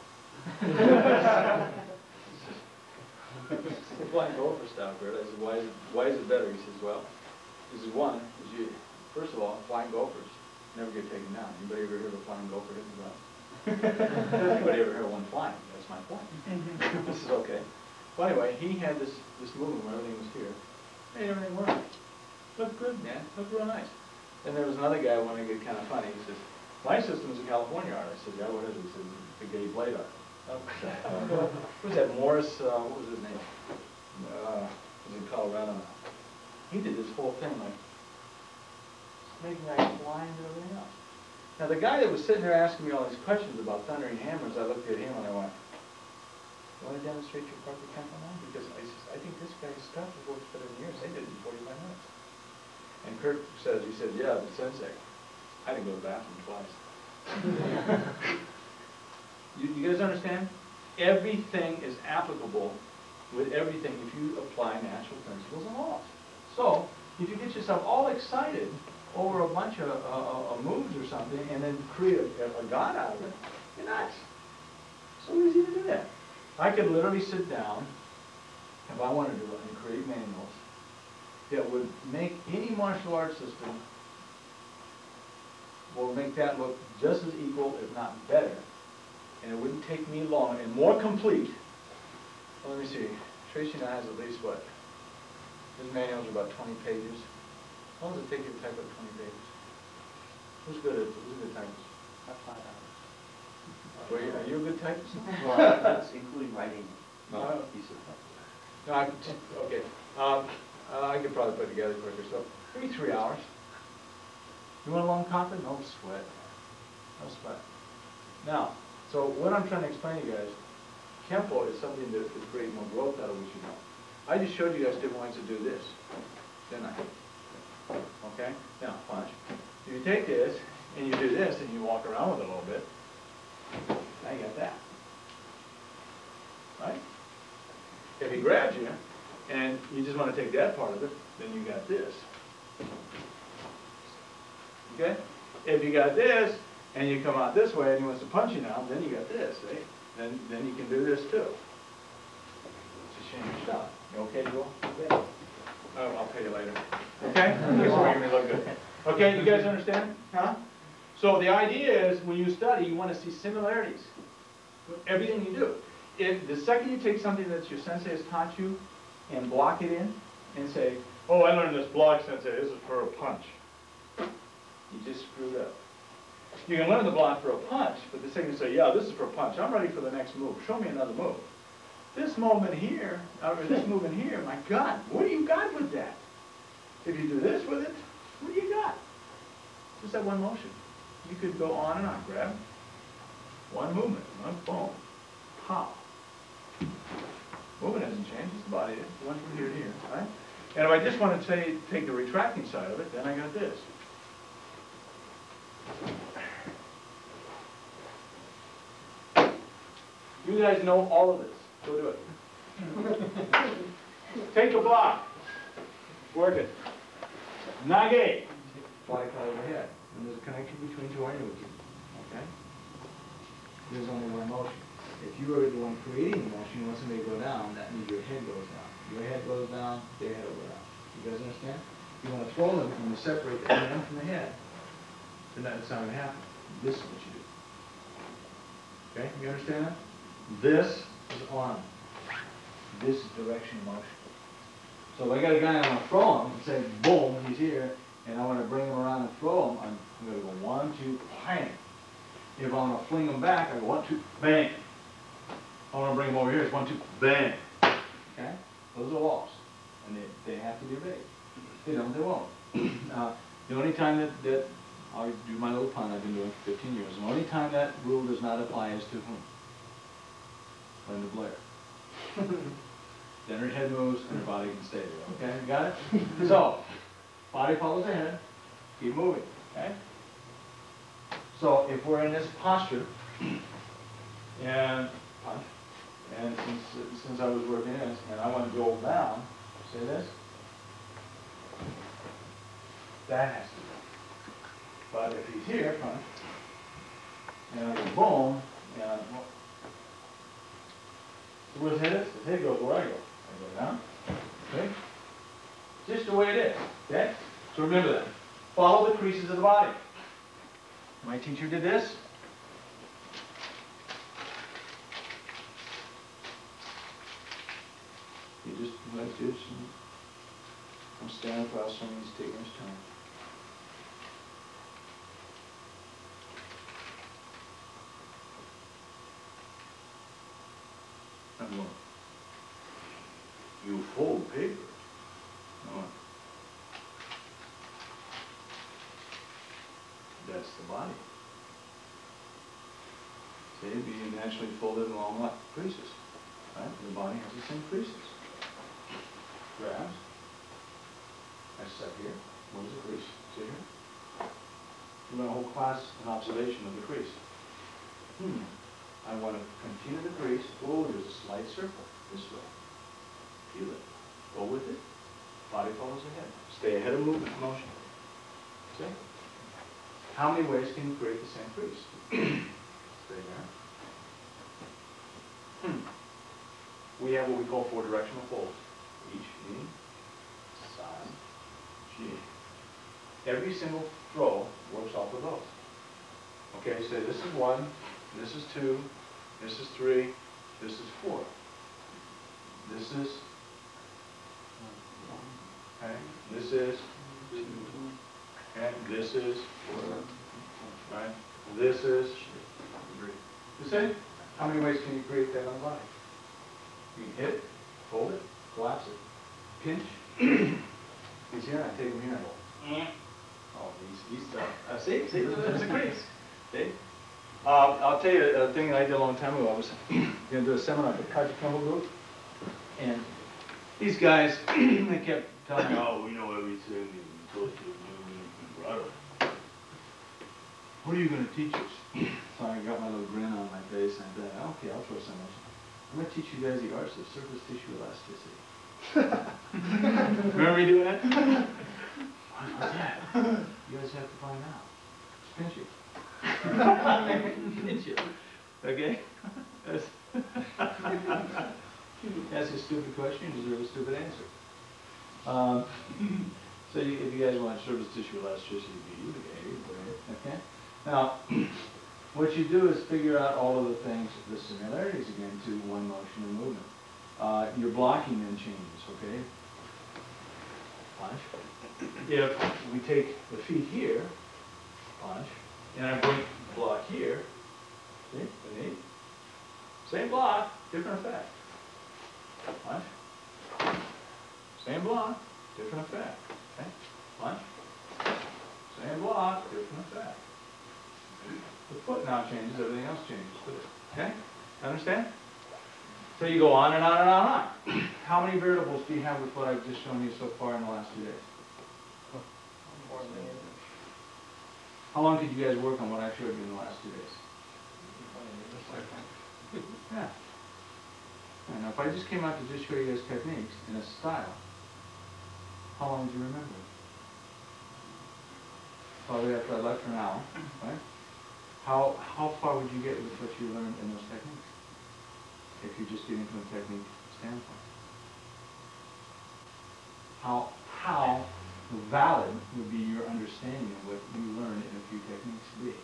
The flying gopher style, Kurt. I said, why is it better? He says, well, one, is first of all, flying gophers never get taken down. Anybody ever hear of a flying gopher hitting the ground? Anybody ever heard of one flying? That's my point. This is okay. Well, anyway, he had this movement where everything was here. Made everything work. Looked good, man. Looked real nice. And there was another guy who wanted to get kind of funny. He says, my system is a California art. I said, yeah, what is it? He said, the gay blade art. What was that, Morris, what was his name? He was in Colorado now. He did this whole thing like, making like flying and everything else. Now the guy that was sitting there asking me all these questions about thundering hammers, I looked at him and I went, you want to demonstrate your Parker Kempo now? Because I think this guy's stuff works better than yours. They did it in 45 minutes. And Kurt says, he said, yeah, but Sensei, I didn't go to the bathroom twice. You guys understand? Everything is applicable with everything if you apply natural principles and laws. So, if you get yourself all excited over a bunch of moves or something and then create a god out of it, you're nuts. So easy to do that. I could literally sit down, if I wanted to, and create manuals that would make any martial arts system, will make that look just as equal, if not better. And it wouldn't take me long and more complete. Well, let me see. Tracy now has at least what? His manuals are about 20 pages. How long does it take you to type up 20 pages? Who's a good typist? About 5 hours. Are you a good typist? Well, that's including writing No. a piece of. No, okay. I could probably put it together quicker, so maybe 3 hours. You want a long copy? No sweat. No sweat. Now, so what I'm trying to explain to you guys, Kempo is something that is creating more growth out of what you know. I just showed you guys different ways to do this, didn't I? Okay? Now, punch. You take this, and you do this, and you walk around with it a little bit. Now you got that. Right? If he grabs you, and you just want to take that part of it, then you got this. Okay? If you got this, and you come out this way, and he wants to punch you now, then you got this, see? Then you can do this too. It's a shame your stuff. You okay, Joel? Okay. Oh, I'll pay you later. Okay? This will make me look good. Okay, you guys understand? Huh? So the idea is, when you study, you want to see similarities with everything you do. If the second you take something that your sensei has taught you and block it in and say, oh, I learned this block, sensei, this is for a punch, you just screwed up. You can learn the block for a punch, but the second you say, yeah, this is for a punch, I'm ready for the next move, show me another move. This movement here, or this movement here, my God, what do you got with that? If you do this with it, what do you got? Just that one motion. You could go on and on, grab one movement, one boom, pow. Movement hasn't changed, it's the body, it went from here to here, right? And if I just want to take the retracting side of it, then I got this. You guys know all of this. Go do it. Take a block. Work it. Nage. Fly cloud overhead. And there's a connection between two anuki. Okay? There's only one motion. If you are the one creating the motion, you want somebody to go down, that means your head goes down. Your head goes down, their head will go down. You guys understand? You want to throw them and you separate the hand from the head. Then that's not going to happen. This is what you do. Okay? You understand that? This is on. This is direction of motion. So if I got a guy, I want to throw him and say, boom, he's here, and I want to bring him around and throw him, I'm going to go 1, 2, bang. If I want to fling him back, I go 1, 2, bang. I want to bring him over here, it's 1, 2, bang. Okay? Those are laws. And they have to be obeyed. If they don't, they won't. The only time that I'll do my little pun I've been doing for 15 years, the only time that rule does not apply is to whom? Linda Blair. Then her head moves and her body can stay there. Okay, you got it? So, body follows the head, keep moving. Okay? So, if we're in this posture, and punch, and since I was working this, and I want to go down, say this, that has to go. But if he's here, punch, and I go boom, and so where's his head? His head goes where I go. I go down. Okay? Just the way it is. Okay? So remember that. Follow the creases of the body. My teacher did this. He just like this. I'm standing across from him, he's taking his time. I'm going, you fold paper. No. That's the body. See, being naturally folded along what? Creases. Right? The body has the same creases. Grabs. I set here. Where's the crease? See here? You want a whole class an observation of the crease. I want to continue the crease. Oh, there's a slight circle this way. Feel it. Go with it. Body follows ahead. Stay ahead of movement, motion. See? How many ways can you create the same crease? Stay there. We have what we call 4 directional folds. Each knee, side, G. Every single throw works off of those. Okay, so this is 1, this is 2, this is 3, this is 4. This is, okay, this is And this is, right? This is, You see? How many ways can you create that on the body? You can hit it, hold it, collapse it, pinch. He's here, I take him here. Oh, he's tough. See, there's a crease. See? I'll tell you a thing that I did a long time ago. I was going to do a seminar for the Kempo group, and these guys, they kept telling me, oh, we know everything, and we told you, brother. What are you going to teach us? So I got my little grin on my face, and I said, okay, I'll throw some. I'm going to teach you guys the arts of surface tissue elasticity. Remember me doing that? What's that? You guys have to find out. Just pinch it. Pinch it. Okay? That's a stupid question, you deserve a stupid answer. So if you guys want surface tissue elasticity, okay? Now, what you do is figure out all of the things, the similarities again to one motion and movement. Your blocking then changes, okay? Punch. If we take the feet here, punch, and I bring the block here, see, beneath, same block, different effect. Punch. Same block, different effect. Okay? Punch. Same block, different effect. The foot now changes, everything else changes too. Okay? Understand? So you go on and on and on and on. How many variables do you have with what I've just shown you so far in the last 2 days? How long could you guys work on what I showed you in the last 2 days? Yeah. Now if I just came out to just show you guys techniques in a style, how long do you remember? Probably after I left for an hour, right? How far would you get with what you learned in those techniques? If you're just getting from a technique standpoint. How valid would be your understanding of what you learned in a few techniques be?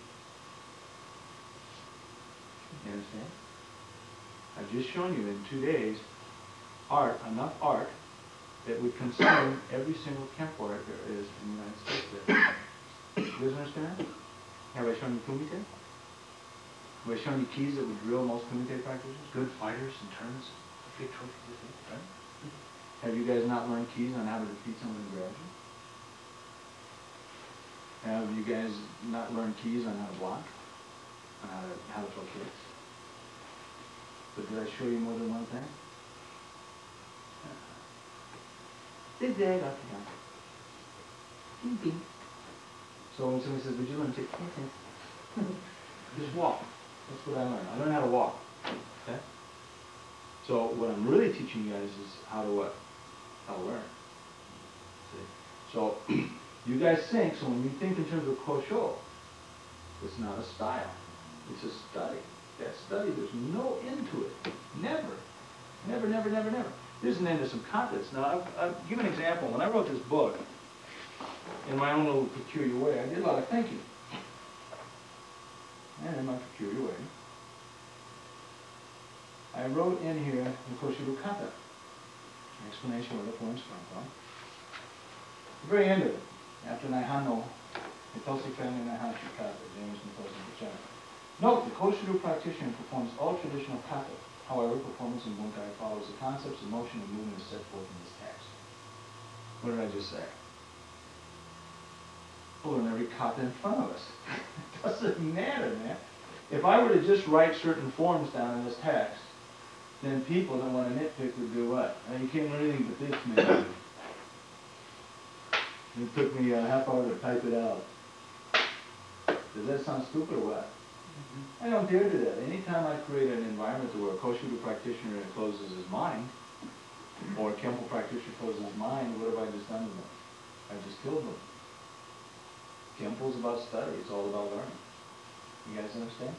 You understand? I've just shown you in 2 days enough art that would consume every single Kempo art there is in the United States there. You guys understand? Have I shown you kumite? Have I shown you keys that would drill most kumite practitioners? Good fighters and turns, big trophies, right? Have you guys not learned keys on how to defeat someone who grabs you? Have you guys not learned keys on how to block? On how to throw kicks? But did I show you more than one thing? Did they? Okay. Ding ding. So when somebody says, would you learn to just walk. That's what I learned. I learned how to walk. Okay? So what I'm really teaching you guys is how to what? How to learn. See? So you guys think, so when you think in terms of Kosho, it's not a style. It's a study. That study, there's no end to it. Never. Never, never, never, never. There's an end to some concepts. Now, I'll give an example. When I wrote this book, in my own little peculiar way, I did a lot of thinking. And in my peculiar way, I wrote in here the Kosho Kata, an explanation where the forms come from. The very end of it, after Naihano, Mitosi family Naihachi Kata, James Mitosi Kachara. Note, the Kosho practitioner performs all traditional kata. However, performance in Bunkai follows the concepts of motion and movement as set forth in this text. What did I just say? We'll learn every kata in front of us. It doesn't matter, man. If I were to just write certain forms down in this text, then people that want to nitpick would do what? You can't learn anything but this, man. It took me a half hour to type it out. Does that sound stupid or what? I don't dare do that. Anytime I create an environment where a Kosho practitioner closes his mind, or a Kempo practitioner closes his mind, what have I just done to them? I just killed them. Kempo's about study. It's all about learning. You guys understand?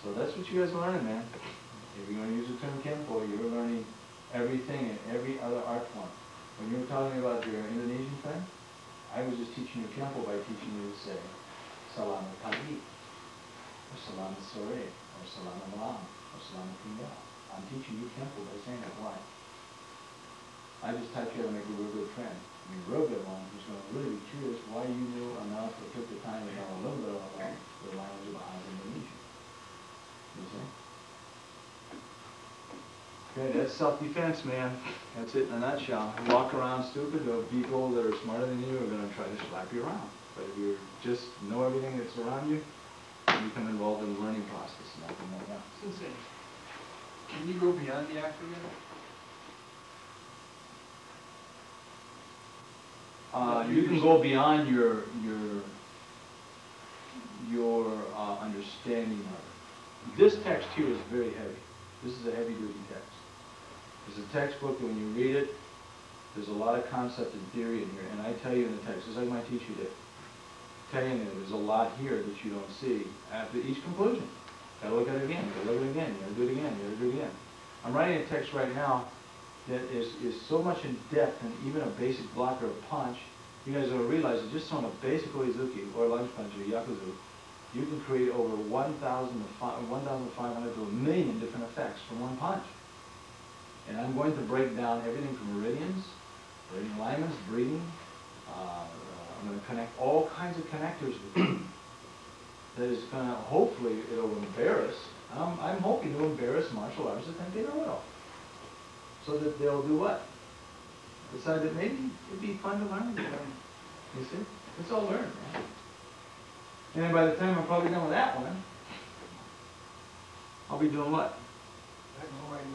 So that's what you guys are learning, man. If you're going to use the term Kempo, you're learning everything in every other art form. When you were talking about your Indonesian friend, I was just teaching you Kempo by teaching you to say Salama Pagi, or Salama Shorei, or Salama Malam, or Salama Tinggal. I'm teaching you Kempo by saying that. Why? I just taught you how to make a real good friend. mean, real good one, who's gonna really be curious why you knew enough or took the time to know a little bit about the language of Indonesia. You see? Okay, that's self-defense, man. That's it in a nutshell. You walk around stupid, there are people that are smarter than you are gonna try to slap you around. But if you just know everything that's around you, you become involved in the learning process, nothing like that. Sensei, can you go beyond the act again? You can go beyond your understanding of it. This text here is very heavy. This is a heavy-duty text. It's a textbook that when you read it, there's a lot of concept and theory in here. And I tell you in the text, just like my teacher did, tell you that there's a lot here that you don't see after each conclusion. Gotta look at it again, you gotta look at it again, you gotta do it again, you gotta do it again. I'm writing a text right now that is so much in depth and even a basic block or a punch, you guys will realize that just on a basic oizuki or lunge punch or yakuzu, you can create over 1,500 to 1,000,000 different effects from one punch. And I'm going to break down everything from meridians, meridian alignments, breathing. I'm going to connect all kinds of connectors with you. That is going to, hopefully, it'll embarrass. I'm hoping to embarrass martial artists that think they know it all. So that they'll do what? Decide that maybe it'd be fun to learn. You see? It's all learned, man. And then by the time I'm probably done with that one, I'll be doing what?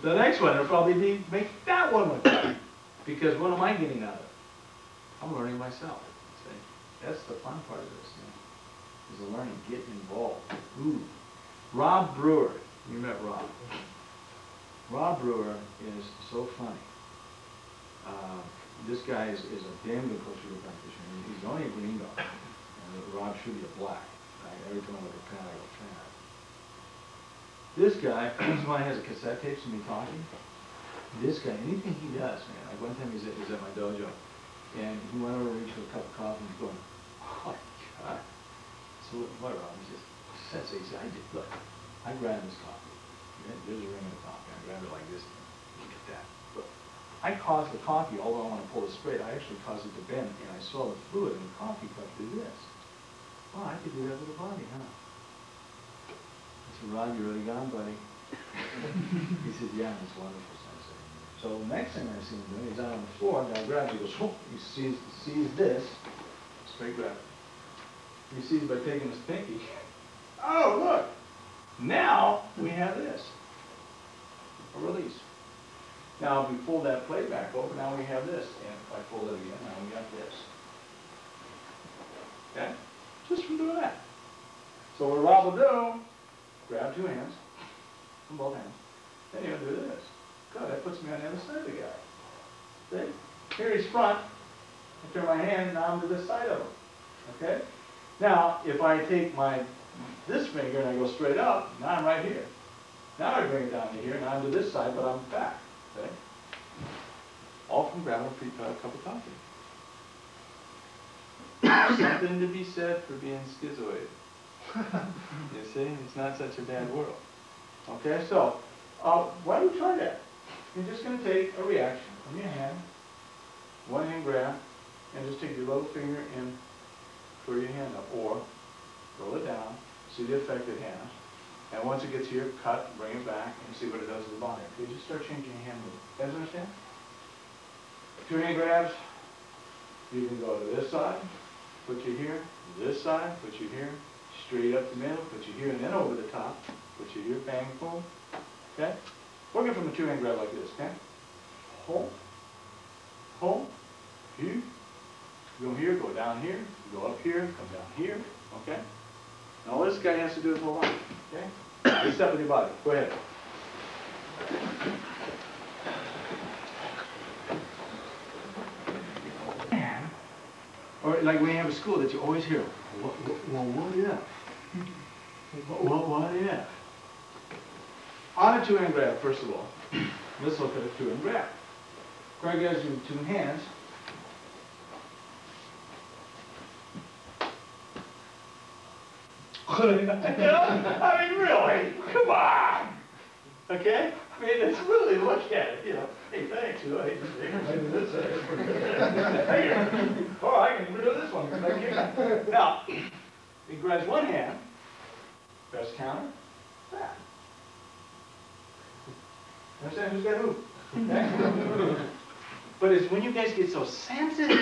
The next one will probably be make that one look better. Because what am I getting out of it? I'm learning myself. See? That's the fun part of this, man. Is the learning, getting involved. Ooh. Rob Brewer. You met Rob. Rob Brewer is so funny. This guy is a damn good cultural practitioner. He's only a green belt. And Rob should be a black. Right? Every time I look at Pat, I go, Pat. This guy, this one has a cassette tape of me talking. This guy, anything he does, man. Like one time he's at my dojo, and he went over to reach for a cup of coffee, and he's going, oh my God. So what, Rob? He says, Sensei, he said, look, I grabbed this coffee. There's a ring of the coffee. I grabbed it like this. Look at that. Look. I caused the coffee, although I want to pull it straight, I actually caused it to bend, and I saw the fluid in the coffee cup do this. Well, I could do that with the body, huh? I said, Rob, you really got him, buddy? He said, yeah, it's wonderful, Sensei. So next thing I see him doing, he's out on the floor, and I grab him, he goes, whoop, he sees this, straight grab. He sees by taking his pinky, oh, look, now we have this, a release. Now, if we pull that plate back over, now we have this. And if I pull it again, now we got this. Okay? Just from doing that. So what Rob will do, grab two hands, from both hands, then he'll do this. Good, that puts me on the other side of the guy. See? Here he's front. I turn my hand, now I'm to this side of him. Okay? Now, if I take this finger and I go straight up, now I'm right here. Now I bring it down to here, now I'm to this side, but I'm back. Okay? All from grabbing a cup of coffee. Something to be said for being schizoid. You see? It's not such a bad world. Okay, so, why don't we try that? You're just going to take a reaction from your hand, one hand grab, and just take your little finger and throw your hand up, or roll it down, see the effect it has. And once it gets here, cut, bring it back, and see what it does to the body. You just start changing your hand movement. You guys understand? Two hand grabs. You can go to this side, put you here, this side, put you here, straight up the middle, put you here, and then over the top, put you here, bang, boom. Okay? Working from a two hand grab like this, okay? Hold, hold, here, go here, go down here, go up here, come down here, okay? Now all this guy has to do is hold on, okay? Just step with your body. Go ahead. Or like when you have a school that you always hear, well, what if? What if? On a two-hand grab, first of all, let's look at a two-hand grab. Greg has your two hands. I mean, really? Come on! Okay? I mean, it's really, look at it, you know, hey, thanks, you know, hey, I do this, oh, I can do this one, because I can't. Now, he grabs one hand, best counter, that. Understand who's got who? But it's when you guys get so sensitive.